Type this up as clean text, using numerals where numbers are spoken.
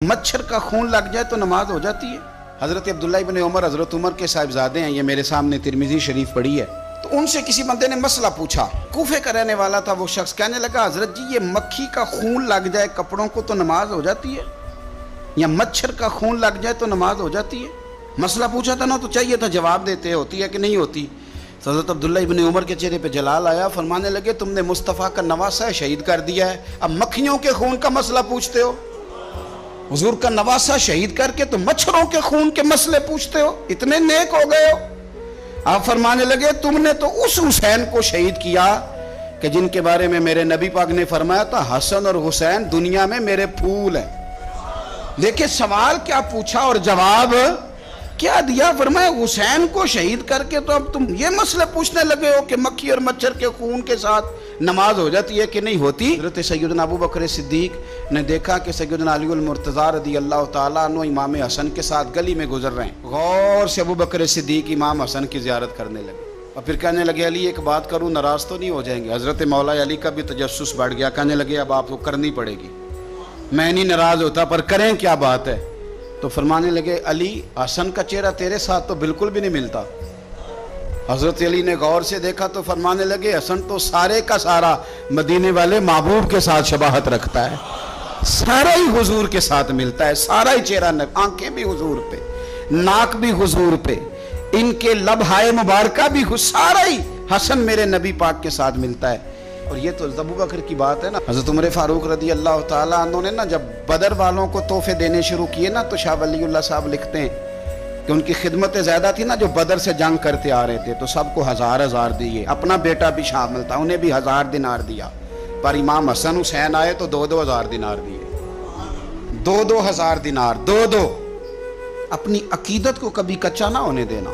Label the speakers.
Speaker 1: मच्छर का खून लग जाए तो नमाज हो जाती है। हज़रत अब्दुल्ला इब्न उमर हज़रत उमर के साहिबजादे हैं, ये मेरे सामने तिरमिज़ी शरीफ पढ़ी है। तो उनसे किसी बंदे ने मसला पूछा, कूफे का रहने वाला था वो शख्स, कहने लगा हज़रत जी ये मक्खी का खून लग जाए कपड़ों को तो नमाज हो जाती है, या मच्छर का खून लग जाए तो नमाज हो जाती है। मसला पूछा था ना तो चाहिए था जवाब देते, होती है कि नहीं होती। हज़रत अब्दुल्ला इब्न उमर के चेहरे पे जलाल आया, फरमाने लगे तुमने मुस्तफ़ा का नवासा शहीद कर दिया है, अब मक्खियों के खून का मसला पूछते हो। हुजूर का नवासा शहीद करके तो मच्छरों के खून के मसले पूछते हो, इतने नेक हो गए हो। आप फरमाने लगे तुमने तो उस हुसैन को शहीद किया कि जिनके बारे में मेरे नबी पाक ने फरमाया था हसन और हुसैन दुनिया में मेरे फूल हैं। देखिए सवाल क्या पूछा और जवाब क्या दिया। फरमाया हुसैन को शहीद करके तो अब तुम ये मसले पूछने लगे हो कि मक्खी और मच्छर के खून के साथ नमाज हो जाती है कि नहीं होती। हज़रत सैयदना अबू बकर सिद्दीक ने देखा कि सैयदना अली मुर्तज़ा रज़ी अल्लाह ताला अन्हु इमाम हसन के साथ गली में गुजर रहे हैं। गौर से अबू बकर सिद्दीक इमाम हसन की ज़ियारत करने लगे और फिर कहने लगे अली एक बात करूँ, नाराज़ तो नहीं हो जाएंगे। हज़रत मौला अली का भी तजस्सुस बढ़ गया, कहने लगे अब आपको करनी पड़ेगी, मैं नहीं नाराज़ होता पर करें क्या बात है। तो फरमाने लगे अली हसन का चेहरा तेरे साथ तो बिल्कुल भी नहीं मिलता। हज़रत अली ने गौर से देखा तो फरमाने लगे हसन तो सारे का सारा मदीने वाले महबूब के साथ शबाहत रखता है, सारा ही हुजूर के साथ मिलता है, सारा ही चेहरा, आंखें भी हुजूर पे, नाक भी हुजूर पे, इनके लबहाए मुबारका भी, सारा ही हसन मेरे नबी पाक के साथ मिलता है। और ये तो अबू बकर की बात है ना। हज़रत उमर फारूक रज़ी अल्लाह ताला अन्हु ने ना जब बदर वालों को तोहफे देने शुरू किए ना तो शाह वलीउल्लाह साहब लिखते हैं कि उनकी खिदमतें ज़्यादा थी ना, जो बदर से जंग करते आ रहे थे तो सबको हज़ार हज़ार दिए, अपना बेटा भी शामिल था, उन्हें भी 1000 दिनार दिया। पर इमाम हसन हुसैन आए तो 2-2 हज़ार दिनार दिए, 2-2 हज़ार दिनार, 2-2। अपनी अकीदत को कभी कच्चा ना होने देना।